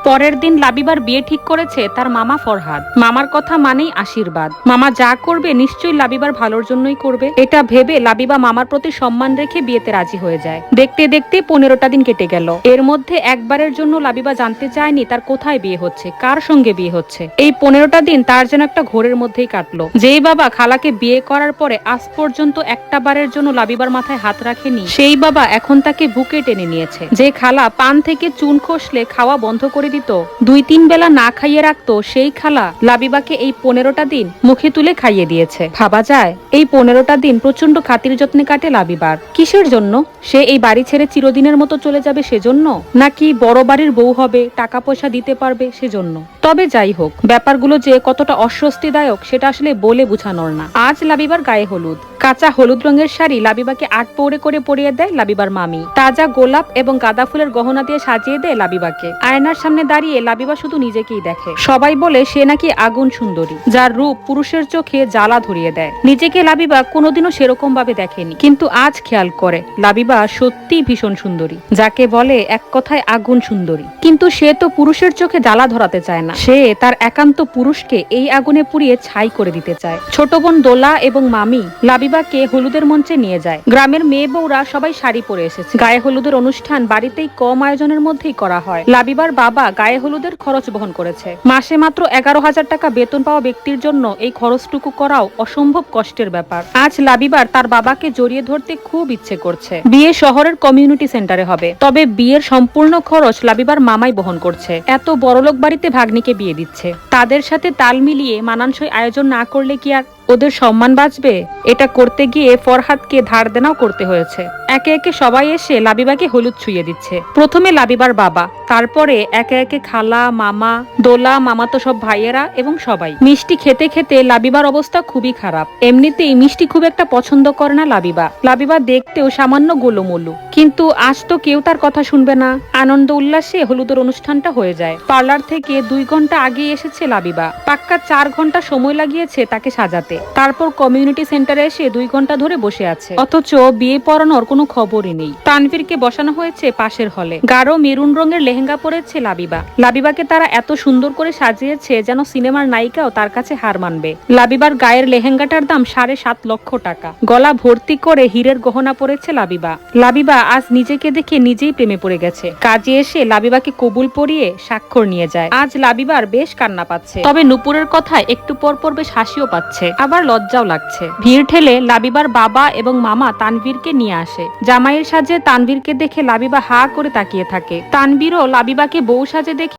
পরের দিন লাবিবার বিয়ে ঠিক করেছে তার মামা ফরহাদ। মামার কথা মানেই আশীর্বাদ। মামা যা করবে নিশ্চয়ই লাবিবার ভালোর জন্যই করবে, এটা ভেবে লাবিবা মামার প্রতি সম্মান রেখে বিয়েতে রাজি হয়ে যায়। দেখতে দেখতে 15টা দিন কেটে গেল। এর মধ্যে একবারের জন্য লাবিবা জানতে চায়নি তার কোথায় বিয়ে হচ্ছে, কার সঙ্গে বিয়ে হচ্ছে। এই 15টা দিন তার যেন একটা ঘোরের মধ্যেই কাটলো। যেই বাবা খালাকে বিয়ে করার পরে আজ পর্যন্ত একটা বারের জন্য লাবিবার মাথায় হাত রাখেনি, সেই বাবা এখন তাকে বুকে টেনে নিয়েছে। যে খালা পান থেকে চুন খসলে খাওয়া বন্ধ করে দিত, 2-3 বেলা না খাইয়ে রাখতো, সেই খালা লাবিবাকে এই 15টা দিন মুখে তুলে খাইয়ে দিয়েছে। ভাবা যায় এই 15টা দিন প্রচন্ড খাতির যত্নে কাটে লাবিবার। কিসের জন্য? সে এই বাড়ি ছেড়ে চিরদিনের মতো চলে যাবে সেজন্য, নাকি বড় বাড়ির বউ হবে, টাকা পয়সা দিতে পারবে সেজন্য? তবে যাই হোক, ব্যাপারগুলো যে কতটা অস্বস্তিদায়ক সেটা আসলে বলে বোঝানোর না। আজ লাবিবার গায়ে হলুদ। কাঁচা হলুদ রঙের শাড়ি লাবিবাকে 8 পৌড়ে করে পরিয়ে দেয় লাবিবার মামি। তাজা গোলাপ এবং গাঁদা ফুলের গহনা দিয়ে সাজিয়ে দেয় লাবিবাকে। আয়নার সামনে দাঁড়িয়ে লাবিবা শুধু নিজেকেই দেখে। সবাই বলে সে নাকি আগুন সুন্দরী, যার রূপ পুরুষের চোখে জ্বালা ধরিয়ে দেয়। নিজেকে লাবিবা কোনোদিনও সেরকম ভাবে দেখেনি, কিন্তু আজ খেয়াল করে লাবিবা সত্যি ভীষণ সুন্দরী, যাকে বলে এক কথায় আগুন সুন্দরী। কিন্তু সে তো পুরুষের চোখে জ্বালা ধরাতে চায় না, সে তার একান্ত পুরুষকে এই আগুনে পুড়িয়ে ছাই করে দিতে চায়। ছোট বোন দোলা এবং মামি লাবিবাকে হলুদের মঞ্চে নিয়ে যায়। গ্রামের মেয়ে বউরা সবাই শাড়ি পরে এসেছে। গায়ে হলুদের অনুষ্ঠান বাড়িতেই কম আয়োজনের মধ্যেই করা হয়। লাবিবার বাবা গায়ে হলুদের খরচ বহন করেছে। মাসে মাত্র 11,000 টাকা বেতন পাওয়া ব্যক্তির জন্য এই খরচটুকু করাও অসম্ভব কষ্টের ব্যাপার। আজ লাবিবার তার বাবাকে জড়িয়ে ধরতে খুব ইচ্ছে করছে। বিয়ে শহরের কমিউনিটি সেন্টারে হবে, তবে বিয়ের সম্পূর্ণ খরচ লাবিবার মামাই বহন করছে। এত বড়লোক বাড়িতে ভাগ্নিকে বিয়ে দিচ্ছে, তাদের সাথে তাল মিলিয়ে মানানসই আয়োজন না করলে কি আর ওদের সম্মান বাঁচবে? এটা করতে গিয়ে ফরহাদকে ধার দেনাও করতে হয়েছে। একে একে সবাই এসে লাবিবাকে হলুদ ছুঁয়ে দিচ্ছে। প্রথমে লাবিবার বাবা, তারপরে একে একে খালা, মামা, দোলা, মামাতো সব ভাইয়েরা এবং সবাই। মিষ্টি খেতে খেতে লাবিবার অবস্থা খুবই খারাপ। এমনিতেই মিষ্টি খুব একটা পছন্দ করে না লাবিবা। লাবিবা দেখতেও সামান্য গোলুমোলু, কিন্তু আজ তো কেউ তার কথা শুনবে না। আনন্দ উল্লাসে হলুদের অনুষ্ঠানটা হয়ে যায়। পার্লার থেকে 2 ঘন্টা আগে এসেছে লাবিবা। পাক্কা 4 ঘন্টা সময় লাগিয়েছে তাকে সাজাতে। তারপর কমিউনিটি সেন্টারে এসে 2 ঘন্টা ধরে বসে আছে, অথচ বিয়ে পড়ানোর কোনো খবরই নেই। তানভীরকে বসানো হয়েছে পাশের হলে। গাঢ় মেরুন রঙের লেহেঙ্গা পরেছে লাবিবা। লাবিবাকে তারা এত সুন্দর করে সাজিয়েছে যেন সিনেমার নায়িকাও তার কাছে হার মানবে। লাবিবার গায়ের লেহেঙ্গাটার দাম 7.5 লক্ষ টাকা। গলা ভর্তি করে হীরের গহনা পরেছে লাবিবা। লাবিবা আজ নিজেকে দেখে নিজেই প্রেমে পড়ে গেছে। কাজে এসে লাবিবাকে কবুল পরিয়ে স্বাক্ষর নিয়ে যায়। আজ লাবিবার বেশ কান্না পাচ্ছে, তবে নুপুরের কথায় একটু পর পর বেশ হাসিও পাচ্ছে, আবার লজ্জাও লাগছে। ভিড় ঠেলে লাবিবার বাবা এবং মামা তানভীরকে নিয়ে আসে। জামাইয়ের সাজে তানভীরকে দেখে লাবিবা হা করে তাকিয়ে থাকে। তানভীরও লাবিবাকে বউ সাজে দেখে